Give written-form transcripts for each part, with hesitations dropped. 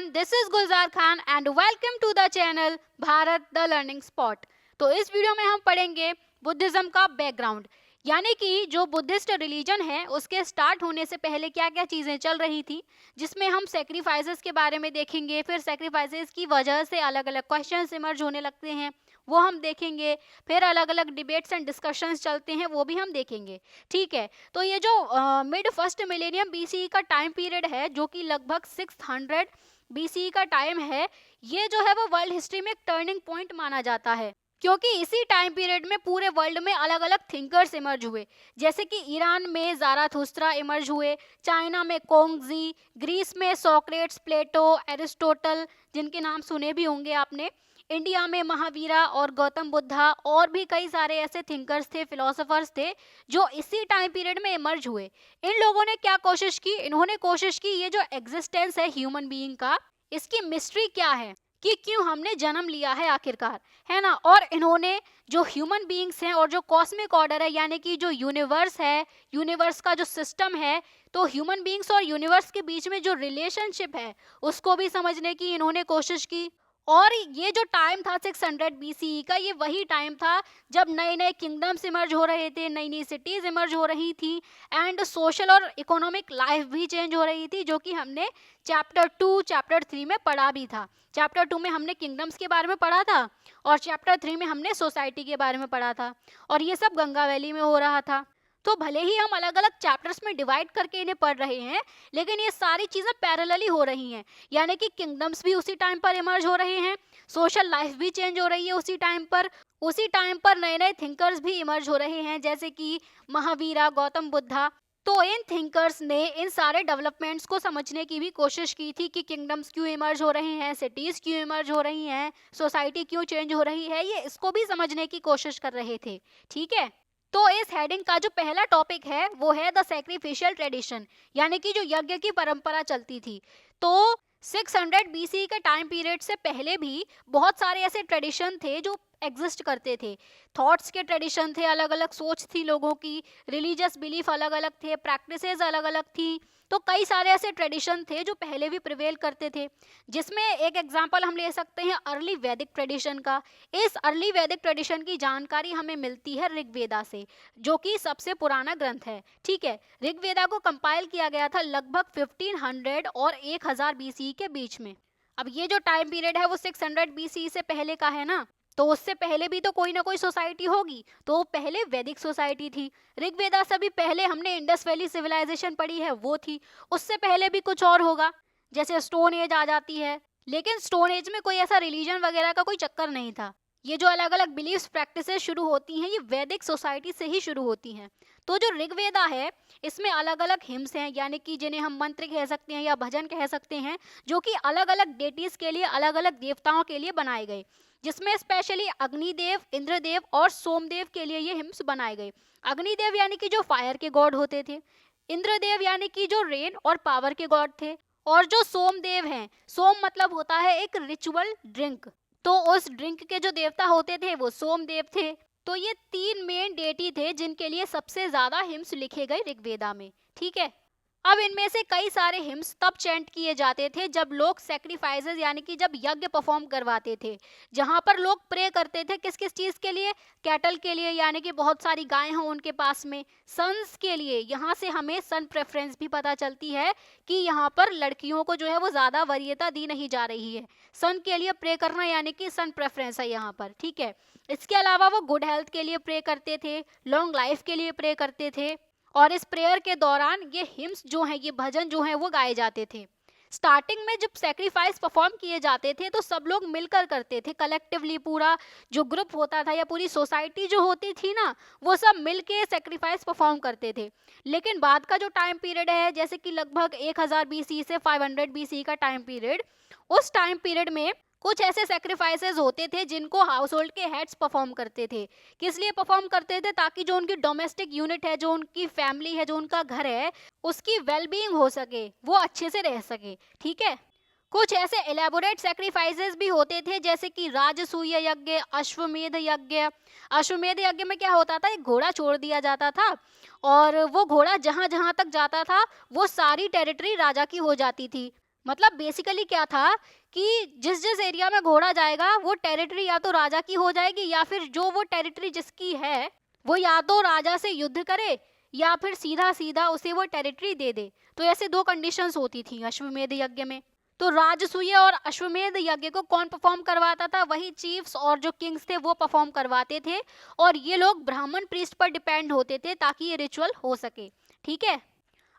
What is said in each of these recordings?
everyone, this is Gulzar Khan and welcome to the channel Bharat the learning spot. तो इस video में हम पढ़ेंगे बुद्धिज्म का बैकग्राउंड, यानी कि जो बुद्धिस्ट रिलीजन है उसके स्टार्ट होने से पहले क्या क्या चीज़ें चल रही थी, जिसमें हम सेक्रीफाइसेस के बारे में देखेंगे। फिर सेक्रीफाइसेस की वजह से अलग अलग क्वेश्चंस इमर्ज होने लगते हैं, वो हम देखेंगे। फिर अलग अलग डिबेट्स एंड डिस्कशंस चलते हैं, वो भी हम देखेंगे। ठीक है, तो ये जो मिड फर्स्ट मिलेनियम बीसीई का टाइम पीरियड है, जो कि लगभग 600 बीसीई का टाइम है, ये जो है वो वर्ल्ड हिस्ट्री में एक टर्निंग पॉइंट माना जाता है, क्योंकि इसी टाइम पीरियड में पूरे वर्ल्ड में अलग अलग थिंकर्स इमर्ज हुए। जैसे कि ईरान में ज़ाराथुस्त्रा इमर्ज हुए, चाइना में कोंगजी, ग्रीस में सोक्रेट्स, प्लेटो, एरिस्टोटल, जिनके नाम सुने भी होंगे आपने, इंडिया में महावीरा और गौतम बुद्धा, और भी कई सारे ऐसे थिंकर्स थे, फिलोसोफर्स थे जो इसी टाइम पीरियड में इमर्ज हुए। इन लोगों ने क्या कोशिश की? इन्होंने कोशिश की ये जो एग्जिस्टेंस है ह्यूमन बीइंग का, इसकी मिस्ट्री क्या है, कि क्यों हमने जन्म लिया है आखिरकार, है ना। और इन्होंने जो ह्यूमन बीइंग्स हैं और जो कॉस्मिक ऑर्डर है, यानी कि जो यूनिवर्स है, यूनिवर्स का जो सिस्टम है, तो ह्यूमन बीइंग्स और यूनिवर्स के बीच में जो रिलेशनशिप है उसको भी समझने की इन्होंने कोशिश की। और ये जो टाइम था 600 बीसीई का, ये वही टाइम था जब नए नए किंगडम्स इमर्ज हो रहे थे, नई नई सिटीज इमर्ज हो रही थी, एंड सोशल और इकोनॉमिक लाइफ भी चेंज हो रही थी, जो कि हमने चैप्टर 2 चैप्टर 3 में पढ़ा भी था। चैप्टर 2 में हमने किंगडम्स के बारे में पढ़ा था और चैप्टर 3 में हमने सोसाइटी के बारे में पढ़ा था, और ये सब गंगा वैली में हो रहा था। तो भले ही हम अलग अलग चैप्टर्स में डिवाइड करके इन्हें पढ़ रहे हैं, लेकिन ये सारी चीज़ें पैरेलली हो रही हैं, यानी कि किंगडम्स भी उसी टाइम पर इमर्ज हो रहे हैं, सोशल लाइफ भी चेंज हो रही है उसी टाइम पर नए नए थिंकर्स भी इमर्ज हो रहे हैं, जैसे कि महावीरा, गौतम बुद्धा। तो इन थिंकर्स ने इन सारे डेवलपमेंट्स को समझने की भी कोशिश की थी कि किंगडम्स क्यों इमर्ज हो रहे हैं, सिटीज़ क्यों इमर्ज हो रही हैं, सोसाइटी क्यों चेंज हो रही है, ये इसको भी समझने की कोशिश कर रहे थे। ठीक है, तो इस हेडिंग का जो पहला टॉपिक है वो है द सैक्रिफिशियल ट्रेडिशन, यानी कि जो यज्ञ की परंपरा चलती थी। तो 600 बीसी के टाइम पीरियड से पहले भी बहुत सारे ऐसे ट्रेडिशन थे जो एग्जिस्ट करते थे। थॉट्स के ट्रेडिशन थे, अलग अलग सोच थी लोगों की, रिलीजियस बिलीफ अलग अलग थे, प्रैक्टिसेस अलग अलग थी। तो कई सारे ऐसे ट्रेडिशन थे जो पहले भी प्रिवेल करते थे, जिसमें एक एग्जांपल हम ले सकते हैं अर्ली वैदिक ट्रेडिशन का। इस अर्ली वैदिक ट्रेडिशन की जानकारी हमें मिलती है ऋग्वेदा से, जो कि सबसे पुराना ग्रंथ है। ठीक है, ऋग्वेदा को कंपाइल किया गया था लगभग 1500 और 1000 बीसी के बीच में। अब ये जो टाइम पीरियड है वो 600 बीसी से पहले का है ना, तो उससे पहले भी तो कोई ना कोई सोसाइटी होगी, तो पहले वैदिक सोसाइटी थी। ऋग्वेदा से भी पहले हमने इंडस वैली सिविलाइजेशन पढ़ी है, वो थी। उससे पहले भी कुछ और होगा, जैसे स्टोन एज आ जाती है, लेकिन स्टोन एज में कोई ऐसा रिलीजन वगैरह का कोई चक्कर नहीं था। ये जो अलग अलग बिलीफ्स प्रैक्टिसेस शुरू होती हैं, ये वैदिक सोसाइटी से ही शुरू होती हैं। तो जो ऋग्वेदा है, इसमें अलग अलग हिम्स हैं, यानी कि जिन्हें हम मंत्र कह सकते हैं या भजन कह सकते हैं, जो कि अलग अलग डेटीज के लिए, अलग अलग देवताओं के लिए बनाए गए, जिसमें स्पेशली अग्निदेव, इंद्रदेव और सोमदेव के लिए ये हिम्स बनाए गए। अग्निदेव यानी कि जो फायर के गॉड होते थे, इंद्रदेव यानी कि जो रेन और पावर के गॉड थे, और जो सोमदेव हैं, सोम मतलब होता है एक रिचुअल ड्रिंक, तो उस ड्रिंक के जो देवता होते थे वो सोमदेव थे। तो ये 3 मेन डेटी थे जिनके लिए सबसे ज्यादा हिम्स लिखे गए ऋग्वेदा में। ठीक है, अब इनमें से कई सारे हिम्स तब चैंट किए जाते थे जब लोग सैक्रिफाइसेस, यानी कि जब यज्ञ परफॉर्म करवाते थे, जहां पर लोग प्रे करते थे किस किस चीज के लिए? कैटल के लिए, यानी कि बहुत सारी गायें हों उनके पास में। सन्स के लिए, यहाँ से हमें सन प्रेफरेंस भी पता चलती है कि यहाँ पर लड़कियों को जो है वो ज्यादा वरीयता दी नहीं जा रही है। सन के लिए प्रे करना यानी कि सन प्रेफरेंस है यहाँ पर। ठीक है, इसके अलावा वो गुड हेल्थ के लिए प्रे करते थे, लॉन्ग लाइफ के लिए प्रे करते थे, और इस प्रेयर के दौरान ये हिम्स जो हैं, ये भजन जो हैं वो गाए जाते थे। स्टार्टिंग में जब सेक्रीफाइस परफॉर्म किए जाते थे तो सब लोग मिलकर करते थे, कलेक्टिवली, पूरा जो ग्रुप होता था या पूरी सोसाइटी जो होती थी ना, वो सब मिलके सेक्रीफाइस परफॉर्म करते थे। लेकिन बाद का जो टाइम पीरियड है, जैसे कि लगभग 1000 बीसी से 500 बीसी का टाइम पीरियड, उस टाइम पीरियड में कुछ ऐसे सेक्रीफाइसेस होते थे जिनको हाउस होल्ड के हेड्स परफॉर्म करते थे। किस लिए परफॉर्म करते थे? ताकि जो उनकी डोमेस्टिक यूनिट है, जो उनकी फैमिली है, जो उनका घर है, उसकी वेलबींग हो सके, वो अच्छे से रह सके। ठीक है, कुछ ऐसे एलेबोरेट सेक्रीफाइसेस भी होते थे, जैसे कि राजसूय यज्ञ, अश्वमेध यज्ञ। अश्वमेध यज्ञ में क्या होता था? एक घोड़ा छोड़ दिया जाता था, और वो घोड़ा जहां जहां तक जाता था वो सारी टेरिटरी राजा की हो जाती थी। मतलब बेसिकली क्या था कि जिस जिस एरिया में घोड़ा जाएगा वो टेरिटरी या तो राजा की हो जाएगी, या फिर जो वो टेरिटरी जिसकी है वो या तो राजा से युद्ध करे या फिर सीधा सीधा उसे वो टेरिटरी दे दे। तो ऐसे दो कंडीशंस होती थी अश्वमेध यज्ञ में। तो राजसूय और अश्वमेध यज्ञ को कौन परफॉर्म करवाता था? वही चीफ्स और जो किंग्स थे वो परफॉर्म करवाते थे, और ये लोग ब्राह्मण प्रीस्ट पर डिपेंड होते थे ताकि ये रिचुअल हो सके। ठीक है,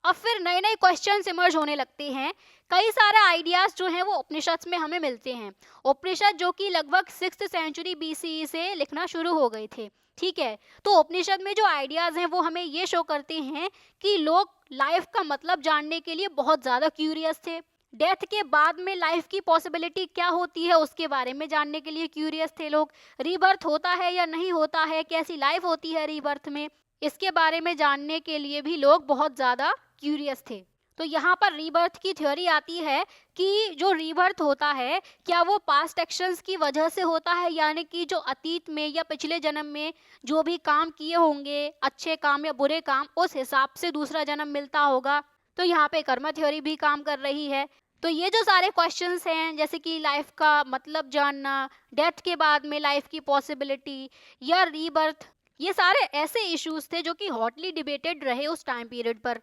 अब फिर नए नए क्वेश्चंस इमर्ज होने लगते हैं। कई सारे आइडियाज जो हैं वो उपनिषद में हमें मिलते हैं। उपनिषद जो कि लगभग 6th सेंचुरी BCE से लिखना शुरू हो गए थे। ठीक है, तो उपनिषद में जो आइडियाज हैं वो हमें ये शो करते हैं कि लोग लाइफ का मतलब जानने के लिए बहुत ज़्यादा क्यूरियस थे। डेथ के बाद में लाइफ की पॉसिबिलिटी क्या होती है उसके बारे में जानने के लिए क्यूरियस थे लोग। रीबर्थ होता है या नहीं होता है, कैसी लाइफ होती है रीबर्थ में, इसके बारे में जानने के लिए भी लोग बहुत ज़्यादा क्यूरियस थे। तो यहाँ पर रीबर्थ की थ्योरी आती है कि जो रीबर्थ होता है क्या वो पास्ट एक्शंस की वजह से होता है, यानी कि जो अतीत में या पिछले जन्म में जो भी काम किए होंगे, अच्छे काम या बुरे काम, उस हिसाब से दूसरा जन्म मिलता होगा। तो यहाँ पे कर्म थ्योरी भी काम कर रही है। तो ये जो सारे क्वेश्चंस हैं, जैसे कि लाइफ का मतलब जानना, डेथ के बाद में लाइफ की पॉसिबिलिटी या रीबर्थ, ये सारे ऐसे इश्यूज थे जो कि हॉटली डिबेटेड रहे उस टाइम पीरियड पर।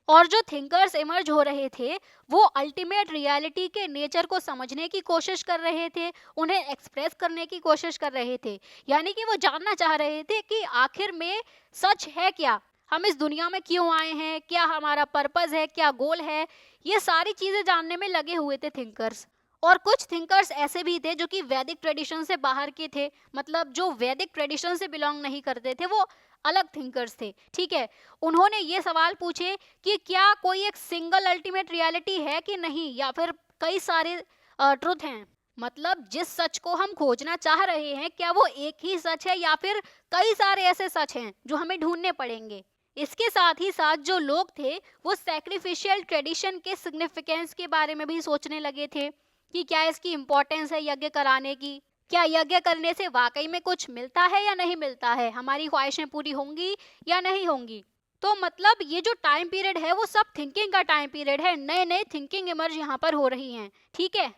और जो थिंकर्स इमर्ज हो रहे थे वो अल्टीमेट रियलिटी के नेचर को समझने की कोशिश कर रहे थे, उन्हें एक्सप्रेस करने की कोशिश कर रहे थे। यानी कि वो जानना चाह रहे थे कि आखिर में सच है क्या, हम इस दुनिया में क्यों आए हैं, क्या हमारा पर्पस है, क्या गोल है। ये सारी चीज़ें जानने में लगे हुए थे थिंकर्स। और कुछ थिंकर्स ऐसे भी थे जो कि वैदिक ट्रेडिशन से बाहर के थे, मतलब जो वैदिक ट्रेडिशन से बिलोंग नहीं करते थे, वो अलग थिंकर्स थे। ठीक है, उन्होंने ये सवाल पूछे कि क्या कोई एक सिंगल अल्टीमेट रियलिटी है कि नहीं, या फिर कई सारे ट्रुथ हैं। मतलब जिस सच को हम खोजना चाह रहे हैं क्या वो एक ही सच है या फिर कई सारे ऐसे सच हैं जो हमें ढूंढने पड़ेंगे। इसके साथ ही साथ जो लोग थे वो सैक्रिफिशियल ट्रेडिशन के सिग्निफिकेंस के बारे में भी सोचने लगे थे कि क्या इसकी इम्पोर्टेंस है यज्ञ कराने की, क्या यज्ञ करने से वाकई में कुछ मिलता है या नहीं मिलता है, हमारी ख्वाहिशें पूरी होंगी या नहीं होंगी। तो मतलब ये जो टाइम पीरियड है वो सब थिंकिंग का टाइम पीरियड है, नए नए थिंकिंग इमर्ज यहाँ पर हो रही हैं। ठीक है,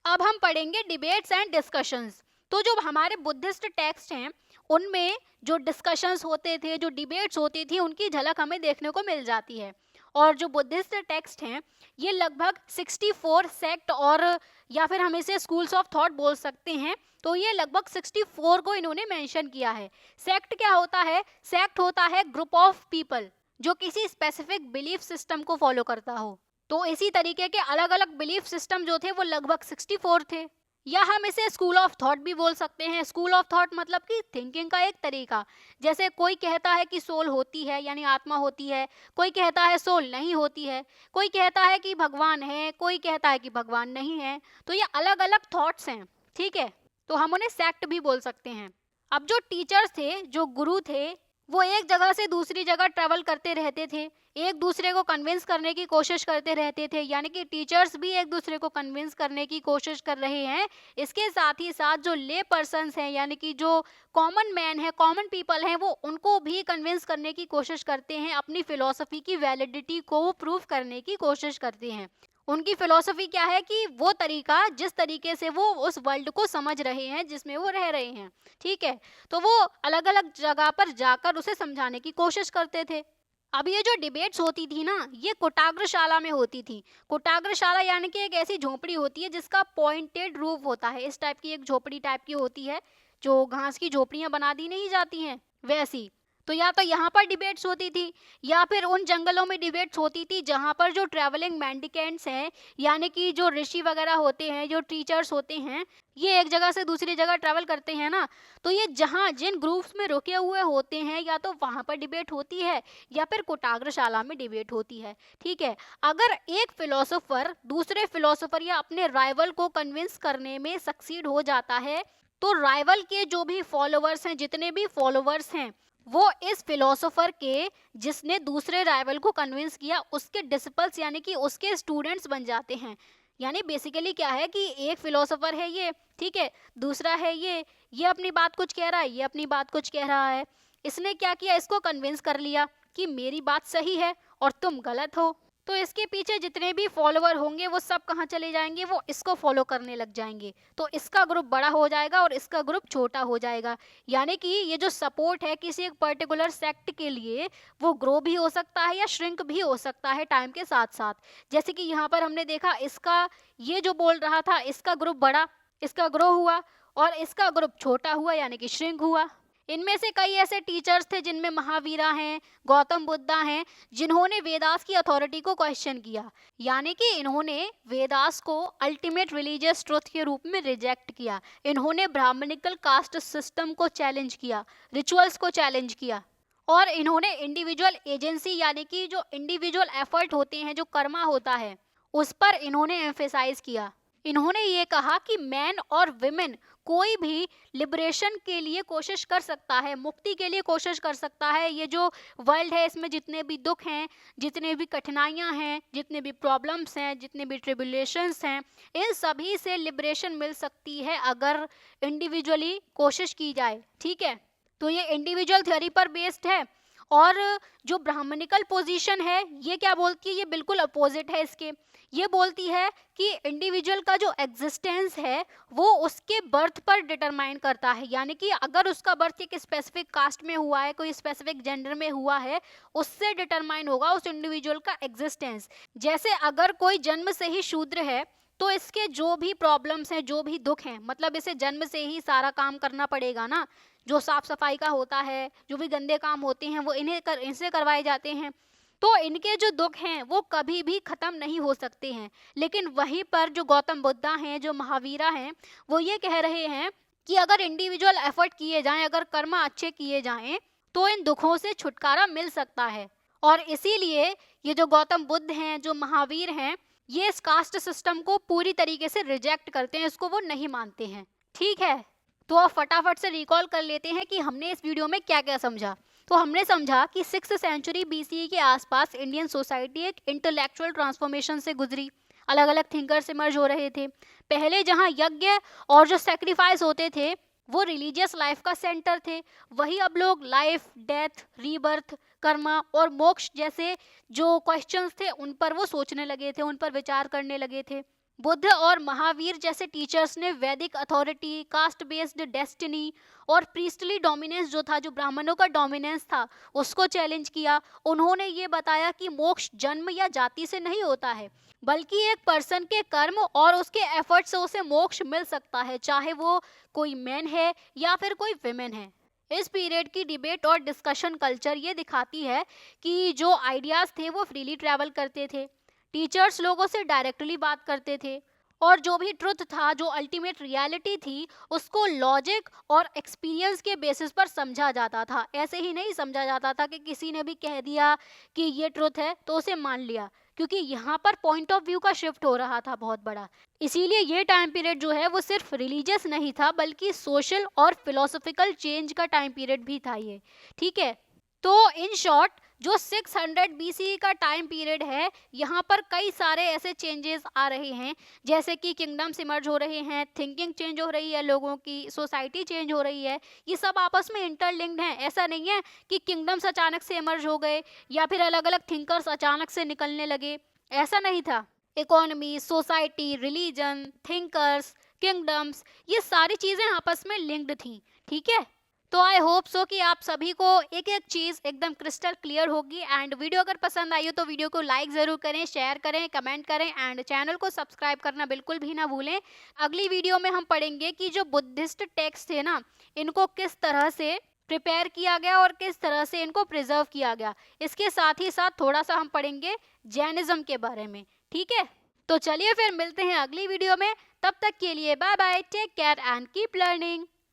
अब हम पढ़ेंगे डिबेट्स एंड डिस्कशंस। तो जो हमारे बुद्धिस्ट टेक्स्ट हैं उनमें जो डिस्कशंस होते थे, जो डिबेट्स होती थी, उनकी झलक हमें देखने को मिल जाती है। और जो बुद्धिस्ट टेक्स्ट हैं ये लगभग 64 सेक्ट और या फिर हम इसे स्कूल्स ऑफ थॉट बोल सकते हैं, तो ये लगभग 64 को इन्होंने मेंशन किया है। सेक्ट क्या होता है? सेक्ट होता है ग्रुप ऑफ पीपल जो किसी स्पेसिफिक बिलीफ सिस्टम को फॉलो करता हो। तो इसी तरीके के अलग अलग बिलीफ सिस्टम जो थे वो लगभग 64 थे। या हम इसे स्कूल ऑफ थॉट भी बोल सकते हैं। स्कूल ऑफ थॉट मतलब कि थिंकिंग का एक तरीका। जैसे कोई कहता है कि सोल होती है यानी आत्मा होती है, कोई कहता है सोल नहीं होती है, कोई कहता है कि भगवान है, कोई कहता है कि भगवान नहीं है। तो ये अलग अलग थॉट्स हैं। ठीक है, तो हम उन्हें सेक्ट भी बोल सकते हैं। अब जो टीचर्स थे, जो गुरु थे, वो एक जगह से दूसरी जगह ट्रेवल करते रहते थे, एक दूसरे को कन्विंस करने की कोशिश करते रहते थे। यानी कि टीचर्स भी एक दूसरे को कन्विंस करने की कोशिश कर रहे हैं। इसके साथ ही साथ जो ले पर्सन्स हैं यानी कि जो कॉमन मैन है, कॉमन पीपल हैं, वो उनको भी कन्विंस करने की कोशिश करते हैं, अपनी फिलॉसफी की वैलिडिटी को प्रूव करने की कोशिश करते हैं। उनकी फिलॉसफी क्या है कि वो तरीका जिस तरीके से वो उस वर्ल्ड को समझ रहे हैं जिसमें वो रह रहे हैं। ठीक है, तो वो अलग अलग जगह पर जाकर उसे समझाने की कोशिश करते थे। अब ये जो डिबेट्स होती थी ना, ये कुटाग्रशाला में होती थी। कुटाग्रशाला यानी कि एक ऐसी झोपड़ी होती है जिसका पॉइंटेड रूफ होता है। इस टाइप की एक झोपड़ी टाइप की होती है, जो घास की झोपड़ियां बना दी नहीं जाती हैं वैसी। तो या तो यहाँ पर डिबेट्स होती थी या फिर उन जंगलों में डिबेट्स होती थी जहाँ पर जो ट्रैवलिंग मेंडिकेंट्स हैं यानी कि जो ऋषि वगैरह होते हैं, जो टीचर्स होते हैं, ये एक जगह से दूसरी जगह ट्रैवल करते हैं ना, तो ये जहाँ जिन ग्रुप्स में रुके हुए होते हैं या तो वहाँ पर डिबेट होती है या फिर कुटाग्रशाला में डिबेट होती है। ठीक है, अगर एक फिलोसोफर दूसरे फिलोसोफर या अपने राइवल को कन्विंस करने में सक्सीड हो जाता है तो राइवल के जो भी फॉलोअर्स हैं, जितने भी फॉलोअर्स हैं, वो इस फिलोसोफर के जिसने दूसरे राइवल को कन्विंस किया उसके डिसिपल्स यानी कि उसके स्टूडेंट्स बन जाते हैं। यानी बेसिकली क्या है कि एक फिलोसोफर है ये, ठीक है, दूसरा है ये अपनी बात कुछ कह रहा है, ये अपनी बात कुछ कह रहा है। इसने क्या किया, इसको कन्विंस कर लिया कि मेरी बात सही है और तुम गलत हो। तो इसके पीछे जितने भी फॉलोअर होंगे वो सब कहाँ चले जाएंगे, वो इसको फॉलो करने लग जाएंगे। तो इसका ग्रुप बड़ा हो जाएगा और इसका ग्रुप छोटा हो जाएगा। यानी कि ये जो सपोर्ट है किसी एक पर्टिकुलर सेक्ट के लिए, वो ग्रो भी हो सकता है या श्रिंक भी हो सकता है टाइम के साथ साथ। जैसे कि यहाँ पर हमने देखा, इसका ये जो बोल रहा था, इसका ग्रुप बड़ा, इसका ग्रो हुआ, और इसका ग्रुप छोटा हुआ यानी कि श्रिंक हुआ। इनमें से कई ऐसे टीचर्स थे जिनमें महावीरा हैं, गौतम बुद्धा हैं, जिन्होंने वेदास की अथॉरिटी को क्वेश्चन किया। यानी कि इन्होंने वेदास को अल्टीमेट रिलीजियस ट्रुथ के रूप में रिजेक्ट किया। इन्होंने ब्राह्मणिकल कास्ट सिस्टम को चैलेंज किया, रिचुअल्स को चैलेंज किया, और इन्होंने इंडिविजुअल एजेंसी यानी कि जो इंडिविजुअल एफर्ट होते हैं, जो कर्मा होता है, उस पर इन्होंने एम्फेसाइज किया। इन्होंने ये कहा कि मैन और विमेन कोई भी लिबरेशन के लिए कोशिश कर सकता है, मुक्ति के लिए कोशिश कर सकता है। ये जो वर्ल्ड है, इसमें जितने भी दुख हैं, जितने भी कठिनाइयां हैं, जितने भी प्रॉब्लम्स हैं, जितने भी ट्रिबुलेशंस हैं, इन सभी से लिबरेशन मिल सकती है अगर इंडिविजुअली कोशिश की जाए। ठीक है, तो ये इंडिविजुअल थ्योरी पर बेस्ड है। और जो ब्राह्मणिकल पोजीशन है, ये क्या बोलती है, ये बिल्कुल अपोजिट है इसके। ये बोलती है कि इंडिविजुअल का जो एग्जिस्टेंस है वो उसके बर्थ पर डिटरमाइन करता है। यानी कि अगर उसका बर्थ एक स्पेसिफिक कास्ट में हुआ है, कोई स्पेसिफिक जेंडर में हुआ है, उससे डिटरमाइन होगा उस इंडिविजुअल का एग्जिस्टेंस। जैसे अगर कोई जन्म से ही शूद्र है, तो इसके जो भी प्रॉब्लम्स हैं, जो भी दुख हैं, मतलब इसे जन्म से ही सारा काम करना पड़ेगा ना, जो साफ सफाई का होता है, जो भी गंदे काम होते हैं वो इनसे करवाए जाते हैं। तो इनके जो दुख हैं वो कभी भी खत्म नहीं हो सकते हैं। लेकिन वहीं पर जो गौतम बुद्धा हैं, जो महावीरा हैं, वो ये कह रहे हैं कि अगर इंडिविजुअल एफर्ट किए जाएं, अगर कर्म अच्छे किए जाएं, तो इन दुखों से छुटकारा मिल सकता है। और इसीलिए ये जो गौतम बुद्ध हैं, जो महावीर हैं, ये इस कास्ट सिस्टम को पूरी तरीके से रिजेक्ट करते हैं, इसको वो नहीं मानते हैं। ठीक है, तो अब फटाफट से रिकॉल कर लेते हैं कि हमने इस वीडियो में क्या क्या समझा। तो हमने समझा कि 6th सेंचुरी BCE के आसपास इंडियन सोसाइटी एक इंटेलेक्चुअल ट्रांसफॉर्मेशन से गुजरी। अलग अलग थिंकर्स इमर्ज हो रहे थे। पहले जहां यज्ञ और जो सेक्रीफाइस होते थे वो रिलीजियस लाइफ का सेंटर थे, वही अब लोग लाइफ, डेथ, रीबर्थ, कर्मा और मोक्ष जैसे जो क्वेश्चंस थे उन पर वो सोचने लगे थे, उन पर विचार करने लगे थे। बुद्ध और महावीर जैसे टीचर्स ने वैदिक अथॉरिटी, कास्ट बेस्ड डेस्टिनी और प्रीस्टली डोमिनेंस जो था, जो ब्राह्मणों का डोमिनेंस था, उसको चैलेंज किया। उन्होंने ये बताया कि मोक्ष जन्म या जाति से नहीं होता है, बल्कि एक पर्सन के कर्म और उसके एफर्ट से उसे मोक्ष मिल सकता है, चाहे वो कोई मैन है या फिर कोई विमेन है। इस पीरियड की डिबेट और डिस्कशन कल्चर ये दिखाती है कि जो आइडियाज थे वो फ्रीली ट्रैवल करते थे, टीचर्स लोगों से डायरेक्टली बात करते थे, और जो भी ट्रुथ था, जो अल्टीमेट रियलिटी थी, उसको लॉजिक और एक्सपीरियंस के बेसिस पर समझा जाता था। ऐसे ही नहीं समझा जाता था कि किसी ने भी कह दिया कि ये ट्रुथ है तो उसे मान लिया, क्योंकि यहाँ पर पॉइंट ऑफ व्यू का शिफ्ट हो रहा था बहुत बड़ा। इसीलिए ये टाइम पीरियड जो है वो सिर्फ रिलीजियस नहीं था, बल्कि सोशल और फिलोसफिकल चेंज का टाइम पीरियड भी था ये। ठीक है, तो इन शॉर्ट जो 600 BCE का टाइम पीरियड है, यहाँ पर कई सारे ऐसे चेंजेस आ रहे हैं, जैसे कि किंगडम्स इमर्ज हो रहे हैं, थिंकिंग चेंज हो रही है, लोगों की सोसाइटी चेंज हो रही है। ये सब आपस में इंटरलिंक्ड हैं। ऐसा नहीं है कि किंगडम्स अचानक से इमर्ज हो गए या फिर अलग अलग थिंकर्स अचानक से निकलने लगे, ऐसा नहीं था। Economy, society, religion, thinkers, kingdoms, ये सारी चीज़ें आपस में लिंक्ड थी। ठीक है, तो आई होप सो कि आप सभी को एक एक चीज़ एकदम क्रिस्टल क्लियर होगी। एंड वीडियो अगर पसंद आई हो तो वीडियो को लाइक ज़रूर करें, शेयर करें, कमेंट करें, एंड चैनल को सब्सक्राइब करना बिल्कुल भी ना भूलें। अगली वीडियो में हम पढ़ेंगे कि जो बुद्धिस्ट टेक्स्ट थे ना, इनको किस तरह से प्रिपेयर किया गया और किस तरह से इनको प्रिजर्व किया गया। इसके साथ ही साथ थोड़ा सा हम पढ़ेंगे जैनिज्म के बारे में। ठीक है, तो चलिए फिर मिलते हैं अगली वीडियो में। तब तक के लिए bye bye, take care and keep learning.